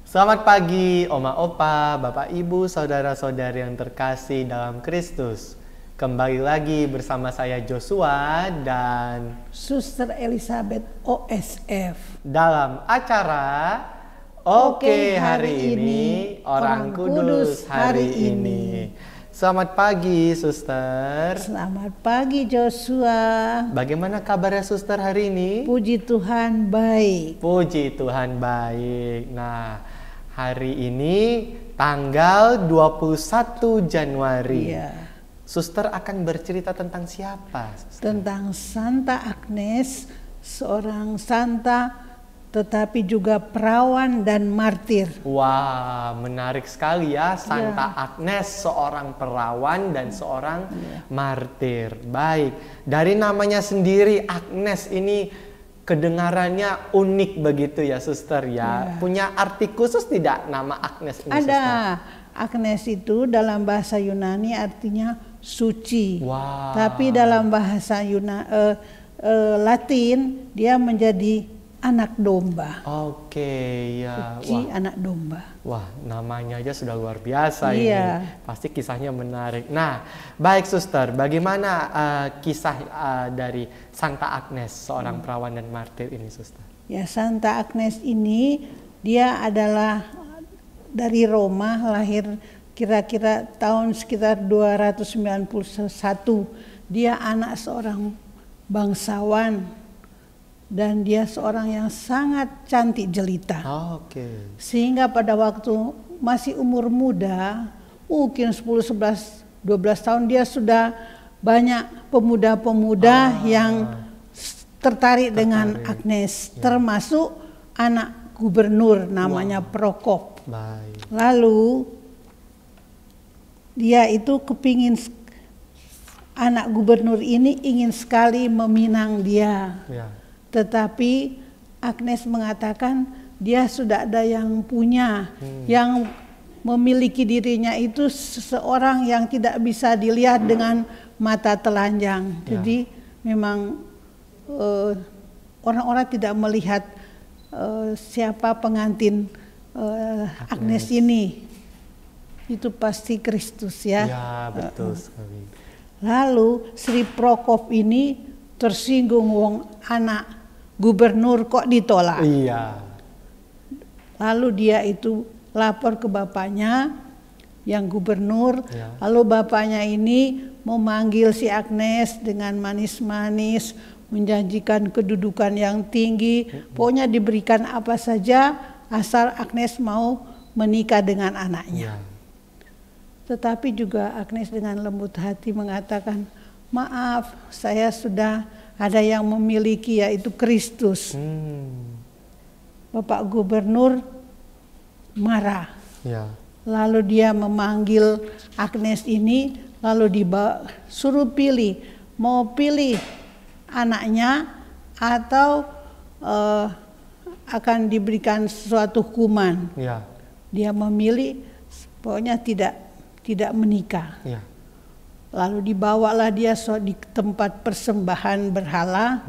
Selamat pagi, Oma Opa, Bapak Ibu, Saudara-saudari yang terkasih dalam Kristus. Kembali lagi bersama saya Joshua dan Suster Elizabeth OSF dalam acara Oke Hari Ini, Orang Kudus Hari Ini. Selamat pagi, Suster. Selamat pagi, Joshua. Bagaimana kabarnya, Suster, hari ini? Puji Tuhan baik. Puji Tuhan baik. Nah, hari ini tanggal 21 Januari. Iya. Suster akan bercerita tentang siapa? Suster? Tentang Santa Agnes, seorang santa tetapi juga perawan dan martir. Wah, menarik sekali ya. Santa Agnes, seorang perawan dan seorang martir. Baik, dari namanya sendiri Agnes ini kedengarannya unik begitu ya, Suster ya. Punya arti khusus tidak nama Agnes ini, Ada. Suster? Agnes itu dalam bahasa Yunani artinya suci. Wow. Tapi dalam bahasa Latin dia menjadi anak domba. Oke, ya. Suci anak domba. Wah, namanya aja sudah luar biasa Iya. ini. Pasti kisahnya menarik. Nah, baik, Suster, bagaimana kisah dari Santa Agnes, seorang perawan dan martir ini, Suster? Ya, Santa Agnes ini dia adalah dari Roma, lahir kira-kira tahun sekitar 291. Dia anak seorang bangsawan dan dia seorang yang sangat cantik jelita. Oke. Sehingga pada waktu masih umur muda, mungkin 10, 11, 12 tahun dia sudah banyak pemuda-pemuda yang tertarik dengan Agnes, termasuk anak gubernur namanya Prokop. Baik. Lalu dia itu kepingin, anak gubernur ini ingin sekali meminang dia. Ya. Tetapi Agnes mengatakan dia sudah ada yang punya, yang memiliki dirinya itu seseorang yang tidak bisa dilihat dengan mata telanjang. Jadi memang orang-orang tidak melihat siapa pengantin Agnes ini. Itu pasti Kristus ya. Ya, betul sekali. Lalu Sri Prokop ini tersinggung, wong anak gubernur kok ditolak. Iya. Lalu dia itu lapor ke bapaknya yang gubernur. Lalu bapaknya ini memanggil si Agnes dengan manis-manis, menjanjikan kedudukan yang tinggi. Pokoknya diberikan apa saja asal Agnes mau menikah dengan anaknya. Tetapi juga Agnes dengan lembut hati mengatakan, maaf, saya sudah ada yang memiliki, yaitu Kristus. Bapak Gubernur marah. Ya. Lalu dia memanggil Agnes ini, lalu suruh pilih, mau pilih anaknya atau akan diberikan suatu hukuman. Ya. Dia memilih, pokoknya tidak menikah. Ya. Lalu dibawalah dia di tempat persembahan berhala.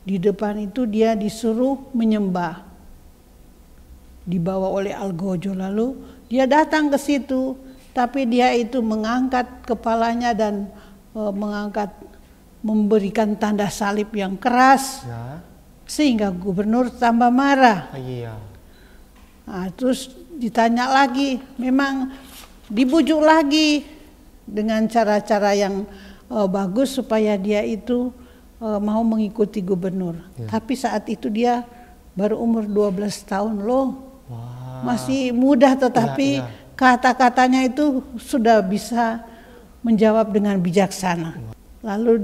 Di depan itu dia disuruh menyembah. Dibawa oleh algojo, lalu dia datang ke situ, tapi dia itu mengangkat kepalanya dan memberikan tanda salib yang keras. Sehingga gubernur tambah marah. Iya. Nah, terus ditanya lagi, memang dibujuk lagi dengan cara-cara yang bagus supaya dia itu mau mengikuti gubernur. Tapi saat itu dia baru umur 12 tahun loh. Masih muda, tetapi kata-katanya itu sudah bisa menjawab dengan bijaksana. Lalu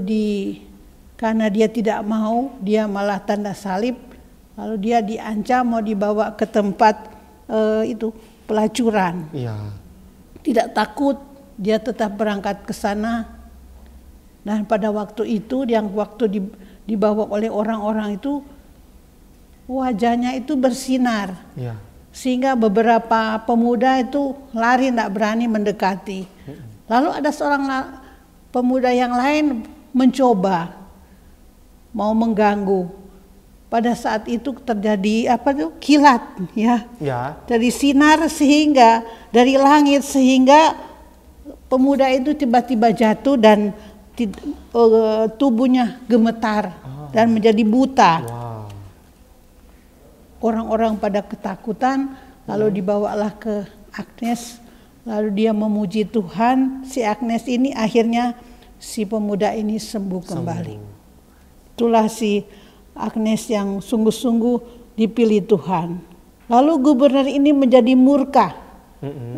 karena dia tidak mau, dia malah tanda salib. Lalu dia diancam mau dibawa ke tempat itu pelacuran. Tidak takut, dia tetap berangkat ke sana. Dan pada waktu itu, waktu dibawa oleh orang-orang itu, wajahnya itu bersinar. Sehingga beberapa pemuda itu lari, tidak berani mendekati. Lalu ada seorang pemuda yang lain mencoba, mau mengganggu. pada saat itu terjadi kilat ya. Ya. Dari sinar sehingga dari langit sehingga pemuda itu tiba-tiba jatuh dan tubuhnya gemetar dan menjadi buta. Wow. Orang-orang pada ketakutan, lalu dibawalah ke Agnes, lalu dia memuji Tuhan. Si Agnes ini akhirnya si pemuda ini sembuh kembali. Itulah si Agnes yang sungguh-sungguh dipilih Tuhan. Lalu gubernur ini menjadi murka,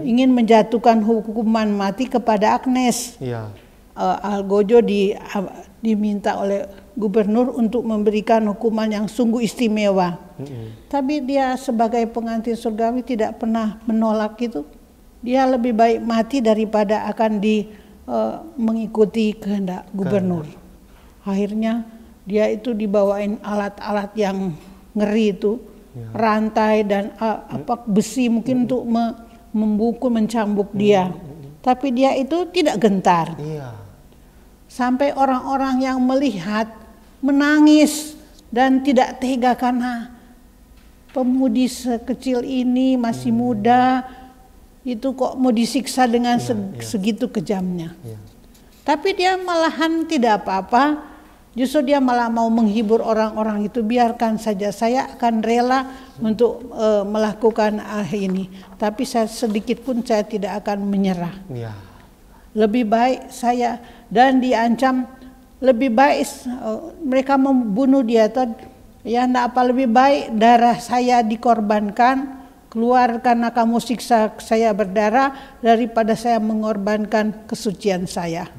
ingin menjatuhkan hukuman mati kepada Agnes. Ya. Algojo diminta oleh gubernur untuk memberikan hukuman yang sungguh istimewa. Tapi dia sebagai pengantin surgawi tidak pernah menolak itu. Dia lebih baik mati daripada akan mengikuti kehendak gubernur. Akhirnya dia itu dibawain alat-alat yang ngeri itu, rantai dan besi mungkin untuk membungkuk, mencambuk dia. Tapi dia itu tidak gentar. Sampai orang-orang yang melihat menangis dan tidak tega karena pemudi sekecil ini masih muda, itu kok mau disiksa dengan segitu kejamnya. Tapi dia malahan tidak apa-apa. Justru dia malah mau menghibur orang-orang itu. Biarkan saja, saya akan rela untuk melakukan ini. Tapi saya sedikit pun saya tidak akan menyerah. Lebih baik saya, dan diancam lebih baik mereka membunuh dia. Ya enggak apa, lebih baik darah saya dikorbankan, keluar karena kamu siksa saya berdarah, daripada saya mengorbankan kesucian saya.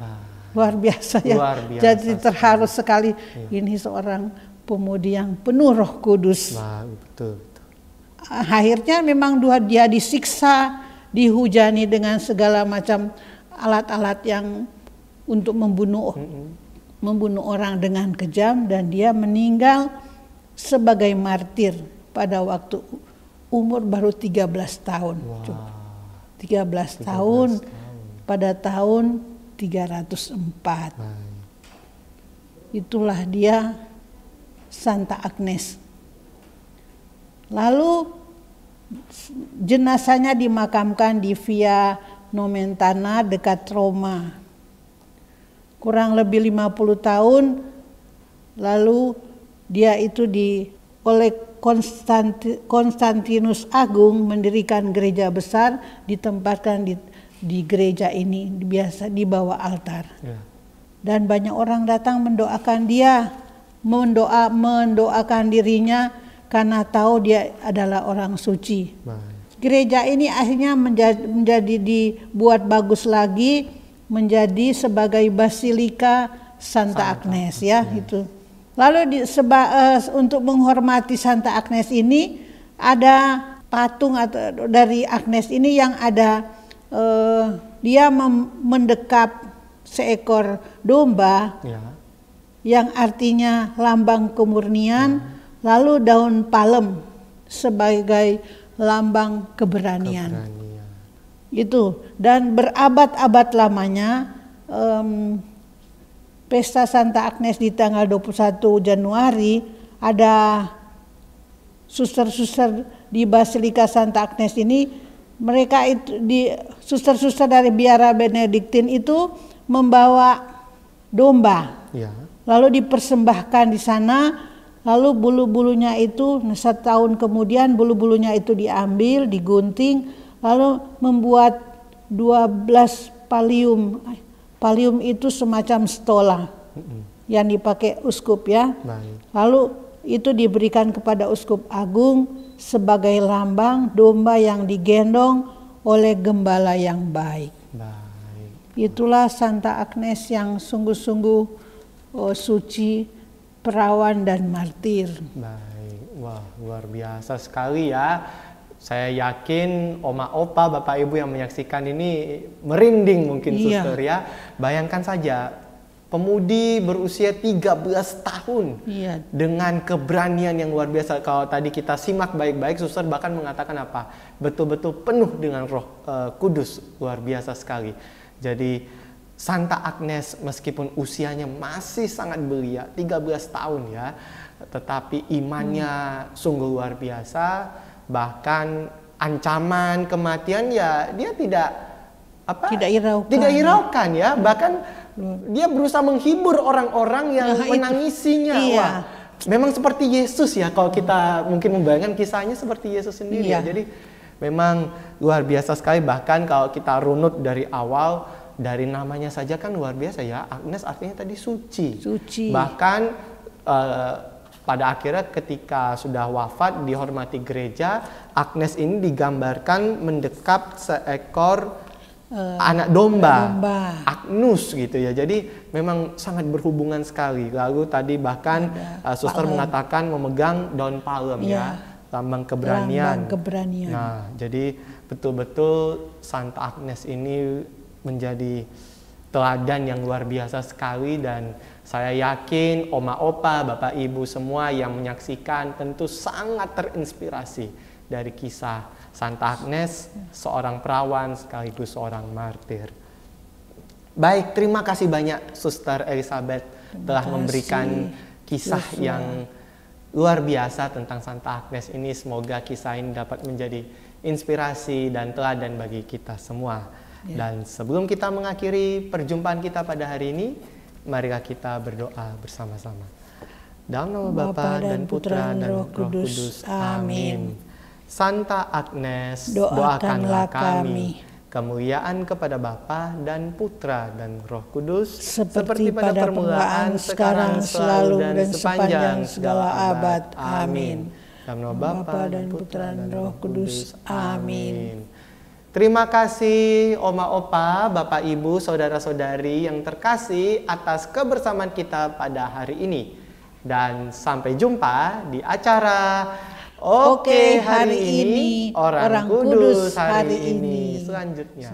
Luar biasa ya. Luar biasa. Jadi terharu sekali. Ini seorang pemudi yang penuh Roh Kudus. Betul. Akhirnya memang dia disiksa, dihujani dengan segala macam alat-alat yang untuk membunuh orang dengan kejam, dan dia meninggal sebagai martir pada waktu umur baru 13 tahun. 13 tahun pada tahun 304. Itulah dia Santa Agnes. Lalu jenazahnya dimakamkan di Via Nomentana dekat Roma. Kurang lebih 50 tahun lalu dia itu oleh Konstantinus Agung mendirikan gereja besar, ditempatkan di gereja ini, biasa di bawah altar. Dan banyak orang datang mendoakan dia, mendoakan dirinya karena tahu dia adalah orang suci. Gereja ini akhirnya menjadi dibuat bagus lagi, menjadi sebagai Basilika Santa Agnes ya. Itu. Lalu untuk menghormati Santa Agnes ini ada patung dari Agnes ini yang ada dia mendekap seekor domba yang artinya lambang kemurnian, lalu daun palem sebagai lambang keberanian. Itu, dan berabad-abad lamanya Pesta Santa Agnes di tanggal 21 Januari ada suster-suster di Basilika Santa Agnes ini. Mereka itu suster-suster dari biara Benediktin itu membawa domba, lalu dipersembahkan di sana. Lalu bulu-bulunya itu 1 tahun kemudian bulu-bulunya itu diambil, digunting, lalu membuat 12 pallium. Pallium itu semacam stola yang dipakai uskup ya. Lalu itu diberikan kepada uskup agung sebagai lambang domba yang digendong oleh gembala yang baik. Itulah Santa Agnes yang sungguh-sungguh suci, perawan dan martir. Wah, luar biasa sekali ya. Saya yakin oma opa, bapak ibu yang menyaksikan ini merinding mungkin suster ya. Bayangkan saja pemudi berusia 13 tahun dengan keberanian yang luar biasa. Kalau tadi kita simak baik-baik, suster bahkan mengatakan apa? Betul-betul penuh dengan Roh Kudus, luar biasa sekali. Jadi Santa Agnes meskipun usianya masih sangat belia, 13 tahun ya, tetapi imannya sungguh luar biasa. Bahkan ancaman kematian ya dia tidak hiraukan ya. Bahkan dia berusaha menghibur orang-orang yang menangisinya. Iya. Wah, memang seperti Yesus ya, kalau kita mungkin membayangkan kisahnya seperti Yesus sendiri ya. Jadi memang luar biasa sekali. Bahkan kalau kita runut dari awal, dari namanya saja kan luar biasa ya. Agnes artinya tadi suci. Bahkan pada akhirnya ketika sudah wafat dihormati gereja, Agnes ini digambarkan mendekap seekor anak domba. Agnus gitu ya. Jadi memang sangat berhubungan sekali. Lalu tadi bahkan suster mengatakan memegang daun palem ya, lambang keberanian. Nah, jadi betul-betul Santa Agnes ini menjadi teladan yang luar biasa sekali, dan saya yakin oma opa, bapak ibu semua yang menyaksikan tentu sangat terinspirasi dari kisah Santa Agnes, seorang perawan sekaligus seorang martir. Baik, terima kasih banyak Suster Elizabeth telah memberikan kisah yang luar biasa tentang Santa Agnes ini. Semoga kisah ini dapat menjadi inspirasi dan teladan bagi kita semua. Dan sebelum kita mengakhiri perjumpaan kita pada hari ini, marilah kita berdoa bersama-sama. Dalam nama Bapa dan Putra dan Roh Kudus. Amin. Santa Agnes, doakanlah kami. Kemuliaan kepada Bapa dan Putra dan Roh Kudus, seperti pada permulaan, sekarang, selalu, dan sepanjang segala abad. Amin. Dalam nama Bapa dan Putra dan Roh Kudus. Amin. Terima kasih Oma Opa, Bapak Ibu, Saudara-saudari yang terkasih atas kebersamaan kita pada hari ini. Dan sampai jumpa di acara Oke hari ini Orang Kudus hari ini selanjutnya.